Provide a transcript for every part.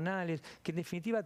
constitucionales, que en definitiva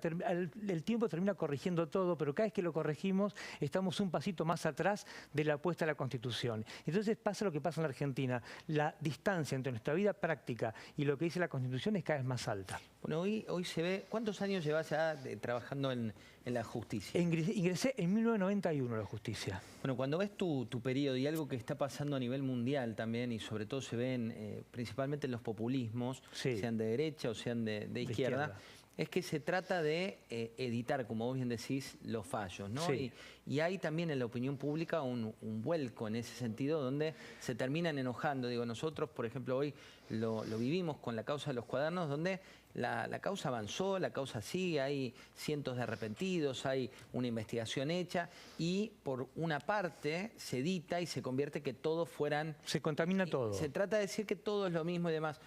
el tiempo termina corrigiendo todo, pero cada vez que lo corregimos estamos un pasito más atrás de la apuesta a la Constitución. Entonces pasa lo que pasa en la Argentina. La distancia entre nuestra vida práctica y lo que dice la Constitución es cada vez más alta. Bueno, hoy se ve... ¿Cuántos años llevas ya trabajando en la justicia? Ingresé en 1991 a la justicia. Bueno, cuando ves tu periodo y algo que está pasando a nivel mundial también, y sobre todo se ven principalmente en los populismos, Sí. sean de derecha o sean de izquierda, es que se trata de editar, como vos bien decís, los fallos, ¿no? Sí. Y hay también en la opinión pública un vuelco en ese sentido donde se terminan enojando. Digo, nosotros, por ejemplo, hoy lo vivimos con la causa de los cuadernos, donde la causa avanzó, la causa sigue, hay cientos de arrepentidos, hay una investigación hecha y por una parte se edita y se convierte que todos fueran... Se contamina todo. Se trata de decir que todo es lo mismo y demás.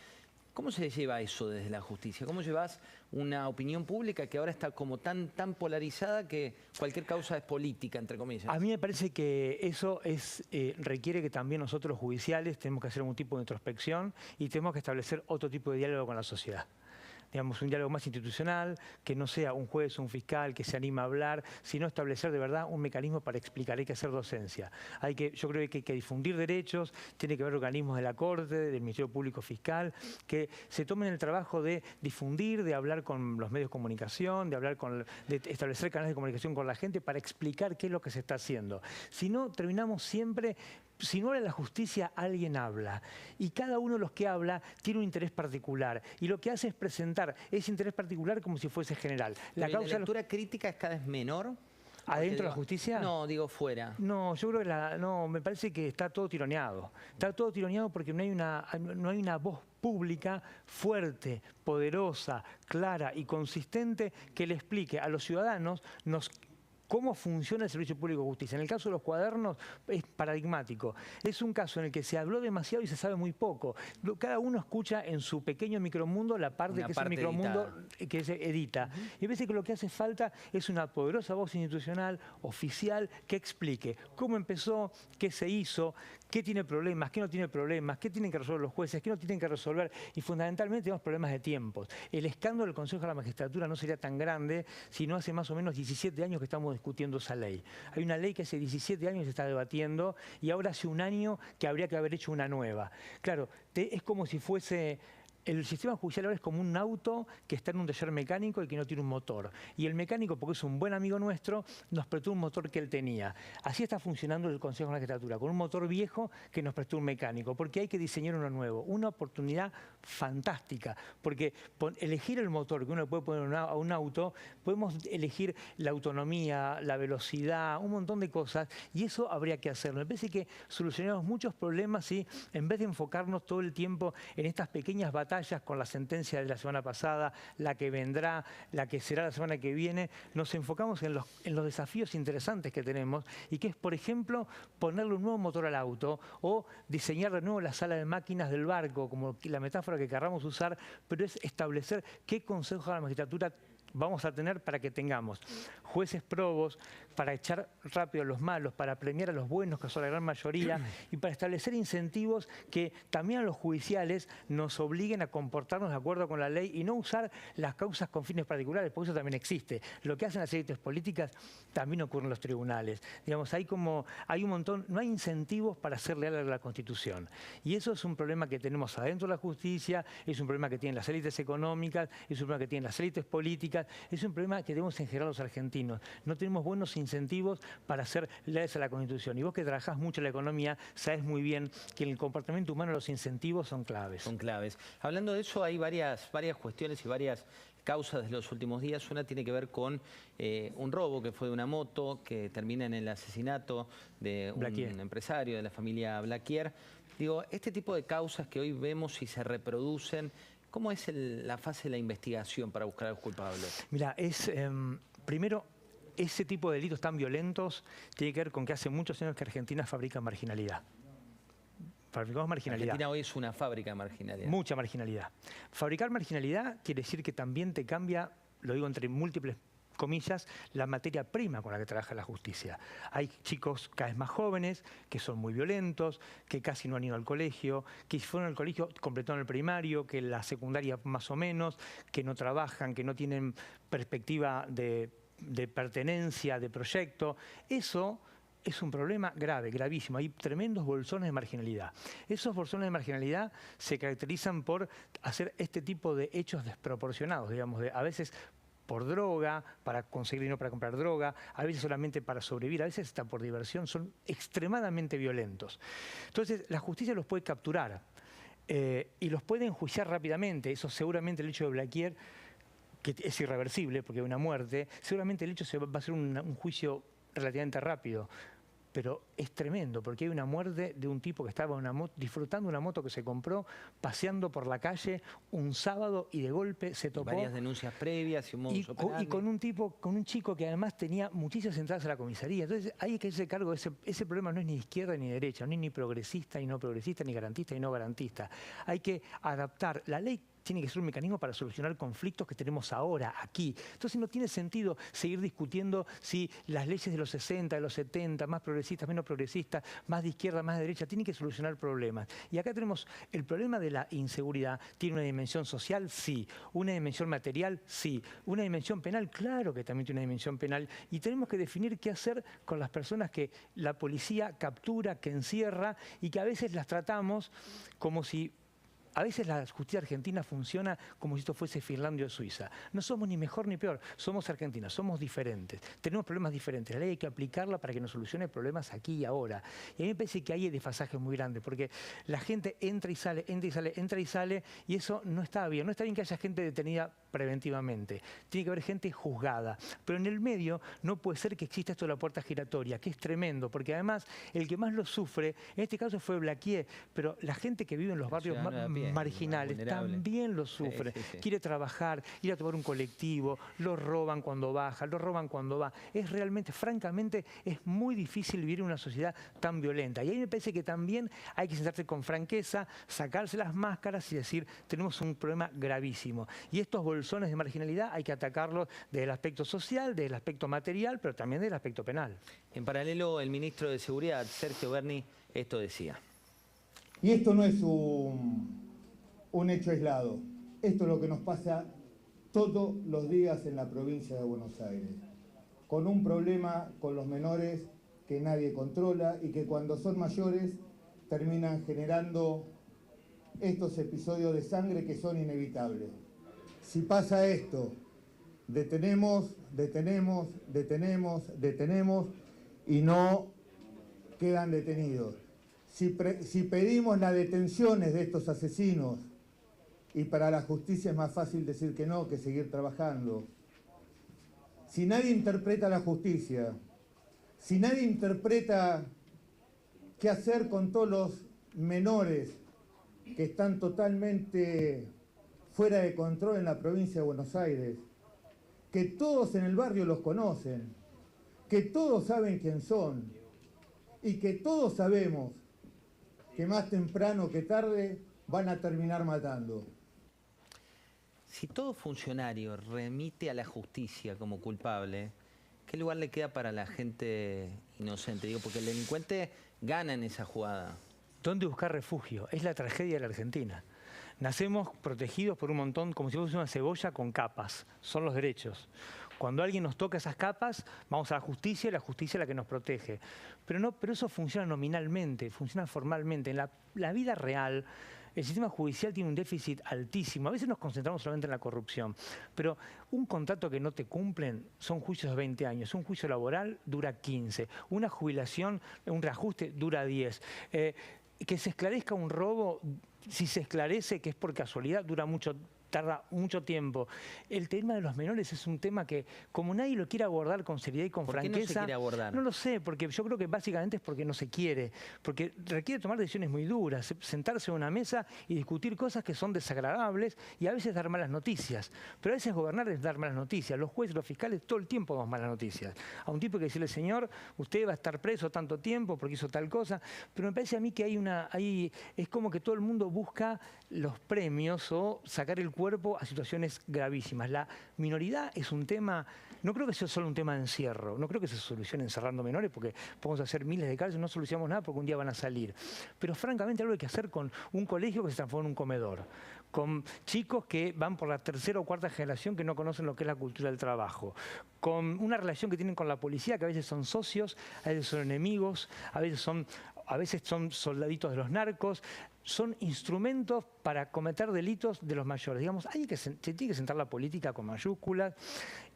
¿Cómo se lleva eso desde la justicia? ¿Cómo llevas una opinión pública que ahora está como tan polarizada que cualquier causa es política, entre comillas? A mí me parece que eso requiere que también nosotros los judiciales tenemos que hacer algún tipo de introspección y tenemos que establecer otro tipo de diálogo con la sociedad. Digamos, un diálogo más institucional, que no sea un juez o un fiscal que se anima a hablar, sino establecer de verdad un mecanismo para explicar. Hay que hacer docencia. Yo creo que hay que difundir derechos, tiene que haber organismos de la Corte, del Ministerio Público Fiscal, que se tomen el trabajo de difundir, de hablar con los medios de comunicación, de establecer canales de comunicación con la gente para explicar qué es lo que se está haciendo. Si no, terminamos siempre... Si no habla la justicia, alguien habla. Y cada uno de los que habla tiene un interés particular. Y lo que hace es presentar ese interés particular como si fuese general. ¿La lectura crítica es cada vez menor? ¿Adentro de la justicia? No, digo fuera. No, yo creo que me parece que está todo tironeado. Está todo tironeado porque no hay una voz pública fuerte, poderosa, clara y consistente que le explique a los ciudadanos cómo funciona el Servicio Público de Justicia. En el caso de los cuadernos es paradigmático. Es un caso en el que se habló demasiado y se sabe muy poco. Cada uno escucha en su pequeño micromundo la parte que es el micromundo que se edita. Y a veces que lo que hace falta es una poderosa voz institucional, oficial, que explique cómo empezó, qué se hizo, qué tiene problemas, qué no tiene problemas, qué tienen que resolver los jueces, qué no tienen que resolver. Y fundamentalmente tenemos problemas de tiempos. El escándalo del Consejo de la Magistratura no sería tan grande si no hace más o menos 17 años que estamos discutiendo esa ley. Hay una ley que hace 17 años se está debatiendo y ahora hace un año que habría que haber hecho una nueva. Claro, es como si fuese... El sistema judicial ahora es como un auto que está en un taller mecánico y que no tiene un motor. Y el mecánico, porque es un buen amigo nuestro, nos prestó un motor que él tenía. Así está funcionando el Consejo de la Magistratura, con un motor viejo que nos prestó un mecánico, porque hay que diseñar uno nuevo. Una oportunidad fantástica, porque elegir el motor que uno puede poner a un auto, podemos elegir la autonomía, la velocidad, un montón de cosas, y eso habría que hacerlo. Me parece que solucionamos muchos problemas si, en vez de enfocarnos todo el tiempo en estas pequeñas batallas, con la sentencia de la semana pasada, la que vendrá, la que será la semana que viene, nos enfocamos en los desafíos interesantes que tenemos y que es, por ejemplo, ponerle un nuevo motor al auto o diseñar de nuevo la sala de máquinas del barco, como la metáfora que querramos usar, pero es establecer qué consejo de la magistratura vamos a tener para que tengamos jueces probos, para echar rápido a los malos, para premiar a los buenos, que son la gran mayoría, y para establecer incentivos que también a los judiciales nos obliguen a comportarnos de acuerdo con la ley y no usar las causas con fines particulares, porque eso también existe. Lo que hacen las élites políticas también ocurre en los tribunales. Digamos, hay un montón, no hay incentivos para ser leal a la Constitución. Y eso es un problema que tenemos adentro de la justicia, es un problema que tienen las élites económicas, es un problema que tienen las élites políticas, es un problema que tenemos en general los argentinos. No tenemos buenos incentivos para ser leales a la Constitución. Y vos que trabajás mucho en la economía, sabés muy bien que en el comportamiento humano los incentivos son claves. Son claves. Hablando de eso, hay varias cuestiones y varias causas de los últimos días. Una tiene que ver con un robo que fue de una moto, que termina en el asesinato de un empresario de la familia Blaquier. Digo, este tipo de causas que hoy vemos y se reproducen, ¿cómo es la fase de la investigación para buscar a los culpables? Mira, primero, ese tipo de delitos tan violentos tiene que ver con que hace muchos años que Argentina fabrica marginalidad. Fabricamos marginalidad. Argentina hoy es una fábrica de marginalidad. Mucha marginalidad. Fabricar marginalidad quiere decir que también te cambia, lo digo entre múltiples comillas, la materia prima con la que trabaja la justicia. Hay chicos cada vez más jóvenes que son muy violentos, que casi no han ido al colegio, que si fueron al colegio completaron el primario, que la secundaria más o menos, que no trabajan, que no tienen perspectiva de pertenencia, de proyecto. Eso es un problema grave, gravísimo. Hay tremendos bolsones de marginalidad. Esos bolsones de marginalidad se caracterizan por hacer este tipo de hechos desproporcionados, digamos, a veces por droga, para conseguir dinero para comprar droga, a veces solamente para sobrevivir, a veces hasta por diversión, son extremadamente violentos. Entonces, la justicia los puede capturar y los puede enjuiciar rápidamente. Eso seguramente el hecho de Blaquier, que es irreversible porque hay una muerte, seguramente el hecho va a ser un juicio relativamente rápido. Pero es tremendo, porque hay una muerte de un tipo que estaba en una moto, disfrutando una moto que se compró, paseando por la calle un sábado y de golpe se topó. Varias denuncias previas y un modus operandi. Y con un chico que además tenía muchísimas entradas a la comisaría. Entonces hay que hacerse cargo de ese problema. No es ni izquierda ni derecha, no es ni progresista y no progresista, ni garantista y no garantista. Hay que adaptar la ley. Tiene que ser un mecanismo para solucionar conflictos que tenemos ahora, aquí. Entonces no tiene sentido seguir discutiendo si las leyes de los 60, de los 70, más progresistas, menos progresistas, más de izquierda, más de derecha, tienen que solucionar problemas. Y acá tenemos el problema de la inseguridad. ¿Tiene una dimensión social? Sí. ¿Una dimensión material? Sí. ¿Una dimensión penal? Claro que también tiene una dimensión penal. Y tenemos que definir qué hacer con las personas que la policía captura, que encierra y que a veces las tratamos como si... A veces la justicia argentina funciona como si esto fuese Finlandia o Suiza. No somos ni mejor ni peor, somos Argentina, somos diferentes. Tenemos problemas diferentes. La ley hay que aplicarla para que nos solucione problemas aquí y ahora. Y a mí me parece que hay desfasajes muy grandes, porque la gente entra y sale, entra y sale, entra y sale, y eso no está bien. No está bien que haya gente detenida preventivamente. Tiene que haber gente juzgada. Pero en el medio no puede ser que exista esto de la puerta giratoria, que es tremendo, porque además el que más lo sufre, en este caso fue Blaquier, pero la gente que vive en los barrios marginales también lo sufre. Sí. Quiere trabajar, ir a tomar un colectivo, lo roban cuando baja, lo roban cuando va. Es realmente, francamente, es muy difícil vivir en una sociedad tan violenta. Y ahí me parece que también hay que sentarse con franqueza, sacarse las máscaras y decir, tenemos un problema gravísimo. Y estos bolsones de marginalidad hay que atacarlos desde el aspecto social, desde el aspecto material, pero también desde el aspecto penal. En paralelo, el ministro de Seguridad, Sergio Berni, esto decía. Y esto no es un hecho aislado. Esto es lo que nos pasa todos los días en la provincia de Buenos Aires, con un problema con los menores que nadie controla y que cuando son mayores terminan generando estos episodios de sangre que son inevitables. Si pasa esto, detenemos y no quedan detenidos. Si pedimos las detenciones de estos asesinos, y para la justicia es más fácil decir que no que seguir trabajando. Si nadie interpreta la justicia, si nadie interpreta qué hacer con todos los menores que están totalmente fuera de control en la provincia de Buenos Aires, que todos en el barrio los conocen, que todos saben quién son y que todos sabemos que más temprano que tarde van a terminar matando. Si todo funcionario remite a la justicia como culpable, ¿qué lugar le queda para la gente inocente? Digo, porque el delincuente gana en esa jugada. ¿Dónde buscar refugio? Es la tragedia de la Argentina. Nacemos protegidos por un montón, como si fuese una cebolla con capas. Son los derechos. Cuando alguien nos toca esas capas, vamos a la justicia y la justicia es la que nos protege. Pero eso funciona nominalmente, funciona formalmente. En la vida real, el sistema judicial tiene un déficit altísimo. A veces nos concentramos solamente en la corrupción. Pero un contrato que no te cumplen son juicios de 20 años. Un juicio laboral dura 15. Una jubilación, un reajuste dura 10. Que se esclarezca un robo, si se esclarece que es por casualidad, tarda mucho tiempo. El tema de los menores es un tema que, como nadie lo quiere abordar con seriedad y con franqueza... ¿Por qué no se quiere abordar? No lo sé, porque yo creo que básicamente es porque no se quiere. Porque requiere tomar decisiones muy duras, sentarse en una mesa y discutir cosas que son desagradables y a veces dar malas noticias. Pero a veces gobernar es dar malas noticias. Los jueces, los fiscales, todo el tiempo damos malas noticias. A un tipo que decirle, señor, usted va a estar preso tanto tiempo porque hizo tal cosa. Pero me parece a mí que es como que todo el mundo busca los premios o sacar el cuerpo a situaciones gravísimas. La minoridad es un tema, no creo que sea solo un tema de encierro, no creo que se solucione encerrando menores porque podemos hacer miles de casos y no solucionamos nada porque un día van a salir. Pero francamente algo hay que hacer con un colegio que se transforma en un comedor, con chicos que van por la tercera o cuarta generación que no conocen lo que es la cultura del trabajo, con una relación que tienen con la policía que a veces son socios, a veces son enemigos, a veces son soldaditos de los narcos, son instrumentos para cometer delitos de los mayores. Digamos, se tiene que sentar la política con mayúsculas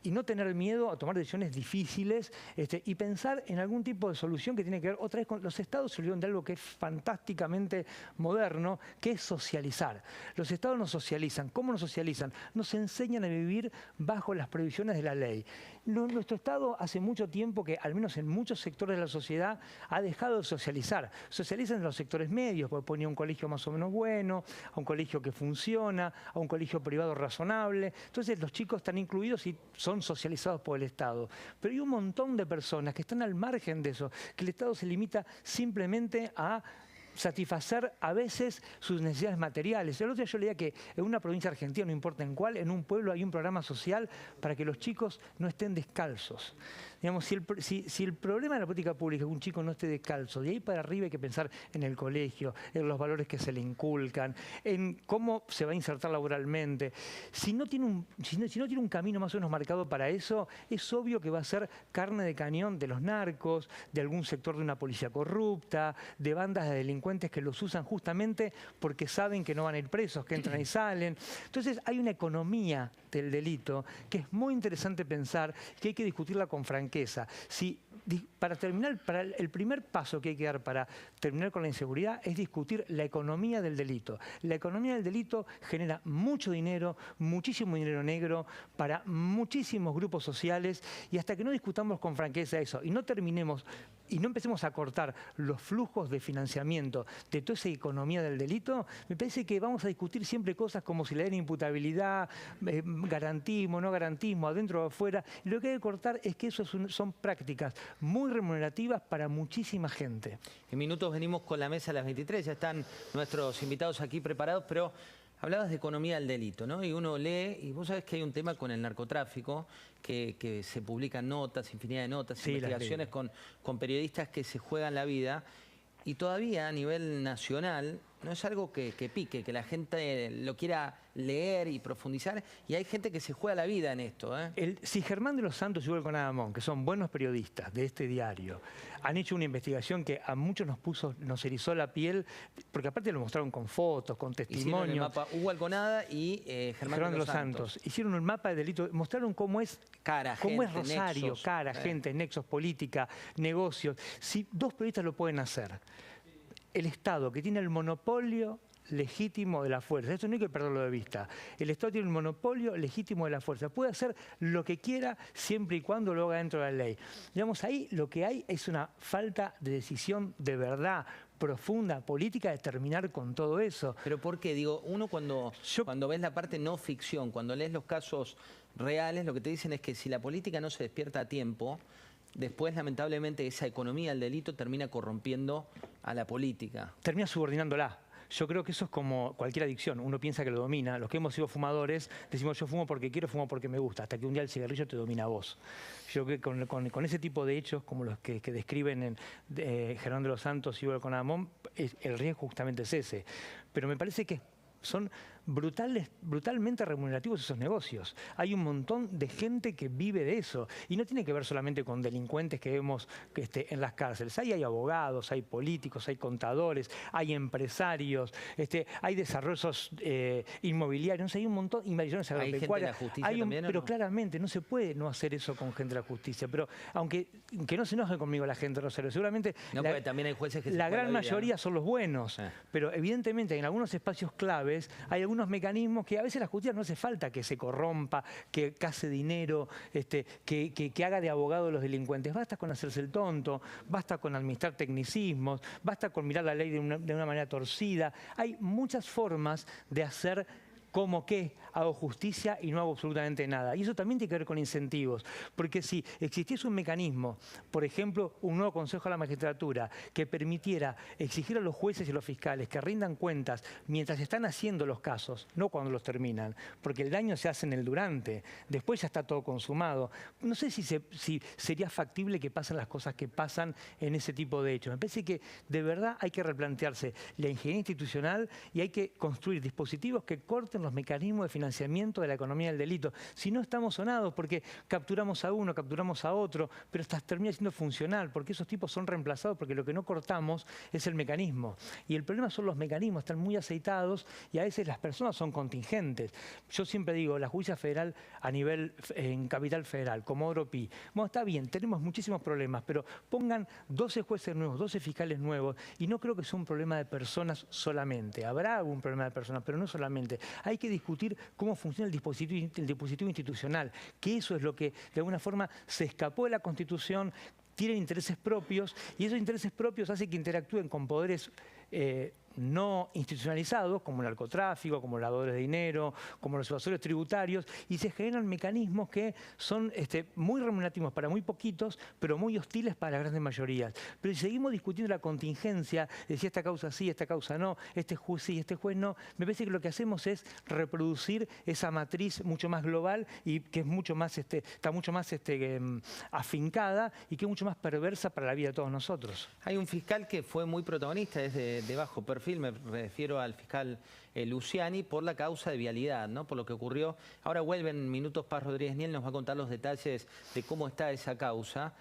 y no tener miedo a tomar decisiones difíciles y pensar en algún tipo de solución que tiene que ver otra vez con los estados. Se olvidan de algo que es fantásticamente moderno, que es socializar. Los estados nos socializan. ¿Cómo nos socializan? Nos enseñan a vivir bajo las previsiones de la ley. Nuestro estado hace mucho tiempo que, al menos en muchos sectores de la sociedad, ha dejado de socializar. Socializan en los sectores medios, porque ponía un colegio más o menos bueno, a un colegio que funciona, a un colegio privado razonable. Entonces los chicos están incluidos y son socializados por el Estado. Pero hay un montón de personas que están al margen de eso, que el Estado se limita simplemente a satisfacer a veces sus necesidades materiales. El otro día yo leía que en una provincia argentina, no importa en cuál, en un pueblo hay un programa social para que los chicos no estén descalzos. Digamos, si el problema de la política pública es que un chico no esté descalzo, de ahí para arriba hay que pensar en el colegio, en los valores que se le inculcan, en cómo se va a insertar laboralmente. Si no tiene un camino más o menos marcado para eso, es obvio que va a ser carne de cañón de los narcos, de algún sector de una policía corrupta, de bandas de delincuentes que los usan justamente porque saben que no van a ir presos, que entran y salen. Entonces hay una economía del delito que es muy interesante pensar, que hay que discutirla con franqueza. Para el primer paso que hay que dar para terminar con la inseguridad es discutir la economía del delito. La economía del delito genera mucho dinero, muchísimo dinero negro para muchísimos grupos sociales, y hasta que no discutamos con franqueza eso y no terminemos y no empecemos a cortar los flujos de financiamiento de toda esa economía del delito, me parece que vamos a discutir siempre cosas como si le den imputabilidad, garantismo, no garantismo, adentro o afuera. Y lo que hay que cortar es que eso son prácticas muy remunerativas para muchísima gente. En minutos venimos con la mesa a las 23, ya están nuestros invitados aquí preparados, pero hablabas de economía del delito, ¿no? Y uno lee, y vos sabés que hay un tema con el narcotráfico, que se publican notas, infinidad de notas, sí, investigaciones con periodistas que se juegan la vida, y todavía a nivel nacional no es algo que pique, que la gente lo quiera leer y profundizar, y hay gente que se juega la vida en esto, ¿eh? Si Germán de los Santos y Hugo Conadamón, que son buenos periodistas de este diario, han hecho una investigación que a muchos nos erizó la piel, porque aparte lo mostraron con fotos, con testimonios. Hicieron el mapa Hugo Alconada y Germán de los Santos. Hicieron un mapa de delito, mostraron cómo es Rosario, nexos, gente, nexos, política, negocios. Si dos periodistas lo pueden hacer, el Estado, que tiene el monopolio legítimo de la fuerza, esto no hay que perderlo de vista, el Estado tiene el monopolio legítimo de la fuerza, puede hacer lo que quiera siempre y cuando lo haga dentro de la ley. Digamos, ahí lo que hay es una falta de decisión de verdad profunda, política, de terminar con todo eso. ¿Pero por qué? Digo, uno cuando ves la parte no ficción, cuando lees los casos reales, lo que te dicen es que si la política no se despierta a tiempo, después, lamentablemente, esa economía del delito termina corrompiendo a la política. Termina subordinándola. Yo creo que eso es como cualquier adicción. Uno piensa que lo domina. Los que hemos sido fumadores decimos yo fumo porque quiero, fumo porque me gusta. Hasta que un día el cigarrillo te domina a vos. Yo creo que con ese tipo de hechos, como los que describen Germán de los Santos y Hugo Conadamón, el riesgo justamente es ese. Pero me parece que son brutalmente remunerativos esos negocios. Hay un montón de gente que vive de eso. Y no tiene que ver solamente con delincuentes que vemos en las cárceles. Ahí hay abogados, hay políticos, hay contadores, hay empresarios, hay desarrollos inmobiliarios, hay un montón, inversiones agropecuarias. ¿Hay gente de la justicia también, pero claramente no se puede no hacer eso con gente de la justicia. Pero aunque que no se enoje conmigo la gente, Rosario, seguramente no, porque también hay jueces que la gran mayoría son los buenos. Pero evidentemente en algunos espacios claves hay algunos mecanismos que a veces la justicia no hace falta que se corrompa, que case dinero, que haga de abogado de los delincuentes. Basta con hacerse el tonto, basta con administrar tecnicismos, basta con mirar la ley de una manera torcida. Hay muchas formas de hacer ¿Cómo qué? Hago justicia y no hago absolutamente nada. Y eso también tiene que ver con incentivos, porque si existiese un mecanismo, por ejemplo, un nuevo Consejo de la Magistratura, que permitiera exigir a los jueces y los fiscales que rindan cuentas mientras están haciendo los casos, no cuando los terminan, porque el daño se hace en el durante, después ya está todo consumado. No sé si sería factible que pasen las cosas que pasan en ese tipo de hechos. Me parece que de verdad hay que replantearse la ingeniería institucional y hay que construir dispositivos que corten los mecanismos de financiamiento de la economía del delito. Si no estamos sonados porque capturamos a uno, capturamos a otro, pero hasta termina siendo funcional, porque esos tipos son reemplazados porque lo que no cortamos es el mecanismo. Y el problema son los mecanismos, están muy aceitados y a veces las personas son contingentes. Yo siempre digo, la justicia federal a nivel en Capital Federal, Comodoro Pi, bueno, está bien, tenemos muchísimos problemas, pero pongan 12 jueces nuevos, 12 fiscales nuevos, y no creo que sea un problema de personas solamente. Habrá algún problema de personas, pero no solamente. Hay que discutir cómo funciona el dispositivo institucional, que eso es lo que de alguna forma se escapó de la Constitución, tienen intereses propios y esos intereses propios hacen que interactúen con poderes no institucionalizados, como el narcotráfico, como los lavadores de dinero, como los evasores tributarios, y se generan mecanismos que son muy remunerativos para muy poquitos, pero muy hostiles para las grandes mayorías. Pero si seguimos discutiendo la contingencia, de si esta causa sí, esta causa no, este juez sí, este juez no, me parece que lo que hacemos es reproducir esa matriz mucho más global y que es mucho más, está mucho más afincada y que es mucho más perversa para la vida de todos nosotros. Hay un fiscal que fue muy protagonista, es de bajo perfil, me refiero al fiscal Luciani, por la causa de vialidad, ¿no? Por lo que ocurrió. Ahora vuelve en minutos Paz Rodríguez Niel, nos va a contar los detalles de cómo está esa causa.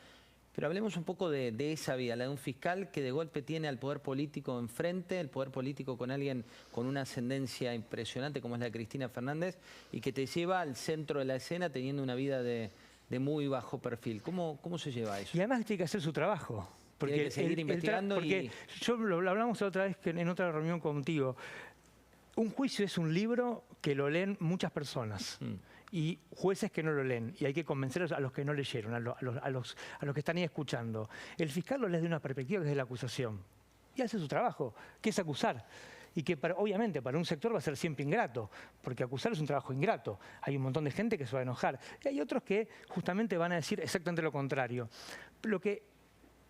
Pero hablemos un poco de esa vía, la de un fiscal que de golpe tiene al poder político enfrente, el poder político con alguien con una ascendencia impresionante como es la de Cristina Fernández y que te lleva al centro de la escena teniendo una vida de muy bajo perfil. ¿Cómo se lleva eso? Y además tiene que hacer su trabajo. Porque tiene que seguir investigando porque yo lo hablamos la otra vez en otra reunión contigo. Un juicio es un libro que lo leen muchas personas. Y jueces que no lo leen, y hay que convencer a los que no leyeron, a los que están ahí escuchando. El fiscal lo lee de una perspectiva que es de la acusación, y hace su trabajo, que es acusar. Y que obviamente para un sector va a ser siempre ingrato, porque acusar es un trabajo ingrato. Hay un montón de gente que se va a enojar, y hay otros que justamente van a decir exactamente lo contrario.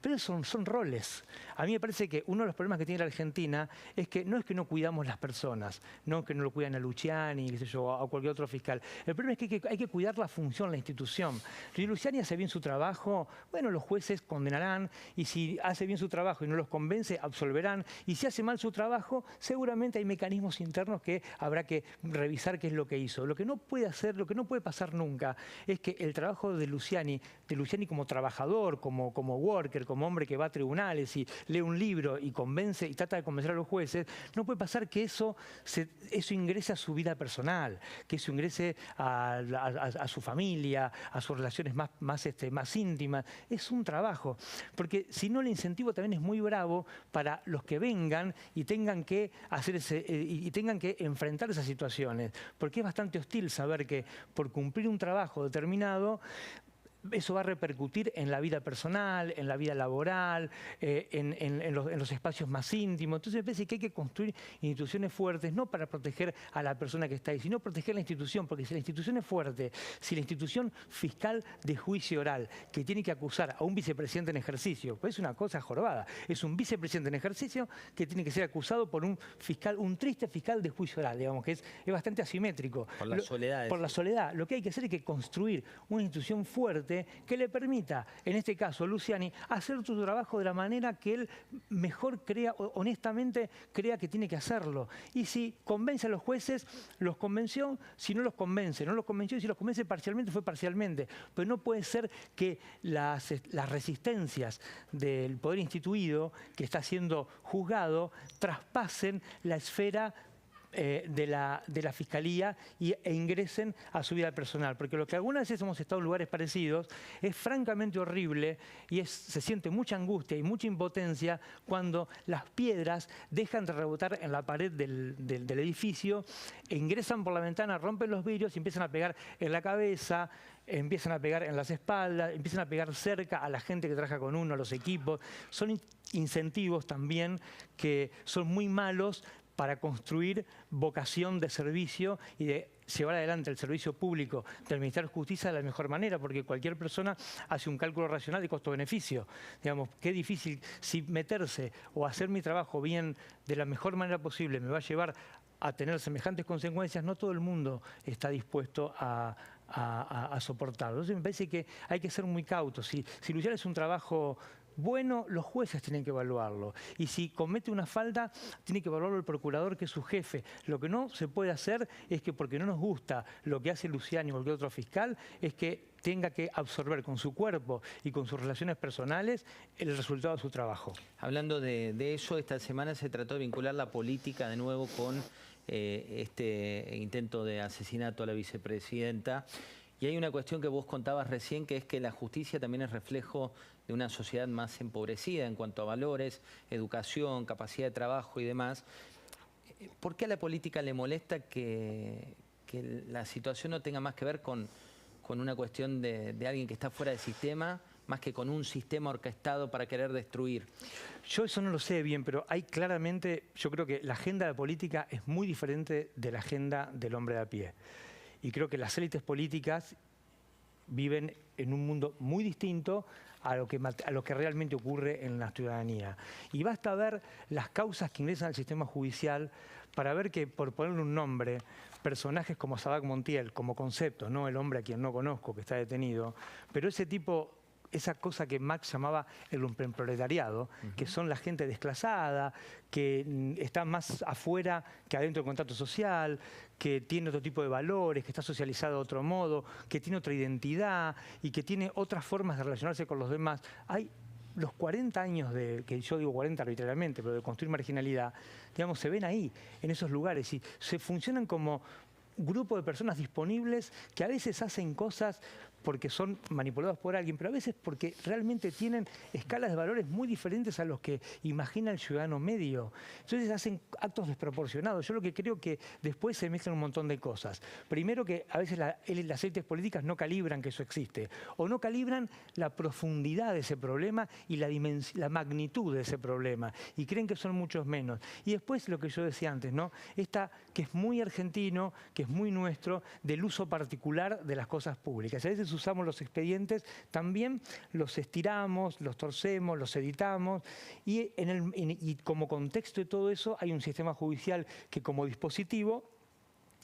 Pero son roles. A mí me parece que uno de los problemas que tiene la Argentina es que no cuidamos las personas, no que no lo cuidan a Luciani, qué sé yo, a cualquier otro fiscal. El problema es que hay que cuidar la función, la institución. Si Luciani hace bien su trabajo, bueno, los jueces condenarán, y si hace bien su trabajo y no los convence, absolverán. Y si hace mal su trabajo, seguramente hay mecanismos internos que habrá que revisar qué es lo que hizo. Lo que no puede pasar nunca es que el trabajo de Luciani como trabajador, como worker, como hombre que va a tribunales y lee un libro y convence y trata de convencer a los jueces, no puede pasar que eso ingrese a su vida personal, que eso ingrese a su familia, a sus relaciones más íntimas. Es un trabajo, porque si no el incentivo también es muy bravo para los que vengan y tengan que tengan que enfrentar esas situaciones, porque es bastante hostil saber que por cumplir un trabajo determinado eso va a repercutir en la vida personal, en la vida laboral, en los espacios más íntimos. Entonces me parece que hay que construir instituciones fuertes, no para proteger a la persona que está ahí, sino proteger la institución, porque si la institución es fuerte, si la institución fiscal de juicio oral, que tiene que acusar a un vicepresidente en ejercicio, pues es una cosa jorobada, es un vicepresidente en ejercicio que tiene que ser acusado por un triste fiscal de juicio oral, digamos, que es bastante asimétrico. Por la soledad. Por la soledad. Lo que hay que hacer es que construir una institución fuerte que le permita, en este caso a Luciani, hacer su trabajo de la manera que él mejor crea, honestamente crea que tiene que hacerlo. Y si convence a los jueces, los convenció; si no los convence, no los convenció; y si los convence parcialmente, fue parcialmente. Pero no puede ser que las resistencias del poder instituido que está siendo juzgado traspasen la esfera de la Fiscalía e ingresen a su vida personal. Porque lo que algunas veces hemos estado en lugares parecidos es francamente horrible y se siente mucha angustia y mucha impotencia cuando las piedras dejan de rebotar en la pared del edificio, ingresan por la ventana, rompen los vidrios y empiezan a pegar en la cabeza, empiezan a pegar en las espaldas, empiezan a pegar cerca a la gente que trabaja con uno, a los equipos. Son incentivos también que son muy malos para construir vocación de servicio y de llevar adelante el servicio público del Ministerio de Justicia de la mejor manera, porque cualquier persona hace un cálculo racional de costo-beneficio. Digamos, qué difícil, si meterse o hacer mi trabajo bien de la mejor manera posible me va a llevar a tener semejantes consecuencias, no todo el mundo está dispuesto a soportarlo. Entonces me parece que hay que ser muy cautos. Si Luciana es un trabajo bueno, los jueces tienen que evaluarlo. Y si comete una falta, tiene que evaluarlo el procurador, que es su jefe. Lo que no se puede hacer es que porque no nos gusta lo que hace Luciani o cualquier otro fiscal, es que tenga que absorber con su cuerpo y con sus relaciones personales el resultado de su trabajo. Hablando de eso, esta semana se trató de vincular la política de nuevo con este intento de asesinato a la vicepresidenta. Y hay una cuestión que vos contabas recién, que es que la justicia también es reflejo de una sociedad más empobrecida en cuanto a valores, educación, capacidad de trabajo y demás. ¿Por qué a la política le molesta que la situación no tenga más que ver con una cuestión de alguien que está fuera del sistema, más que con un sistema orquestado para querer destruir? Yo eso no lo sé bien, pero hay claramente, yo creo que la agenda de la política es muy diferente de la agenda del hombre de a pie. Y creo que las élites políticas viven en un mundo muy distinto a lo que realmente ocurre en la ciudadanía. Y basta ver las causas que ingresan al sistema judicial para ver que, por ponerle un nombre, personajes como Sabac Montiel, como concepto, no el hombre a quien no conozco que está detenido, pero ese tipo, esa cosa que Marx llamaba el lumpenproletariado, que son la gente desclasada, que está más afuera que adentro del contrato social, que tiene otro tipo de valores, que está socializado de otro modo, que tiene otra identidad y que tiene otras formas de relacionarse con los demás. Hay los 40 años que yo digo 40 arbitrariamente, pero de construir marginalidad, digamos, se ven ahí, en esos lugares, y se funcionan como grupo de personas disponibles que a veces hacen cosas porque son manipulados por alguien, pero a veces porque realmente tienen escalas de valores muy diferentes a los que imagina el ciudadano medio. Entonces hacen actos desproporcionados. Yo lo que creo que después se mezclan un montón de cosas. Primero, que a veces las élites políticas no calibran que eso existe, o no calibran la profundidad de ese problema y la magnitud de ese problema, y creen que son muchos menos. Y después lo que yo decía antes, ¿no? Esta que es muy argentino, que es muy nuestro, del uso particular de las cosas públicas. A veces usamos los expedientes, también los estiramos, los torcemos, los editamos, y como contexto de todo eso hay un sistema judicial que como dispositivo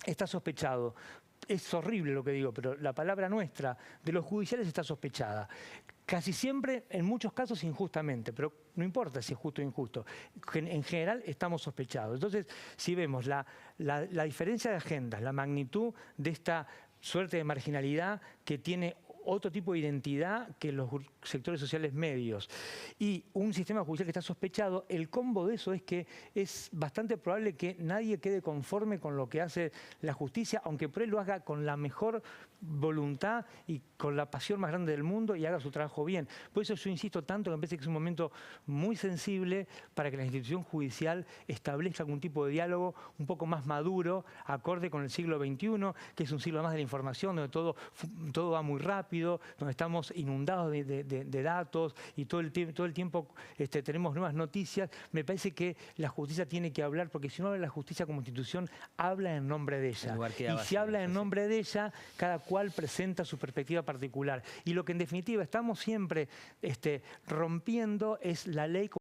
está sospechado. Es horrible lo que digo, pero la palabra nuestra de los judiciales está sospechada. Casi siempre, en muchos casos, injustamente, pero no importa si es justo o injusto. En general, estamos sospechados. Entonces, si vemos la diferencia de agendas, la magnitud de esta suerte de marginalidad que tiene otro tipo de identidad que los sectores sociales medios, y un sistema judicial que está sospechado, el combo de eso es que es bastante probable que nadie quede conforme con lo que hace la justicia, aunque por él lo haga con la mejor voluntad y con la pasión más grande del mundo y haga su trabajo bien. Por eso yo insisto tanto que me parece que es un momento muy sensible para que la institución judicial establezca algún tipo de diálogo un poco más maduro, acorde con el siglo XXI, que es un siglo más de la información, donde todo va muy rápido, donde estamos inundados de datos y todo el tiempo tenemos nuevas noticias. Me parece que la justicia tiene que hablar, porque si no habla la justicia como institución, habla en nombre de ella. Y si habla en nombre de ella, cada cual presenta su perspectiva particular. Y lo que en definitiva estamos siempre rompiendo es la ley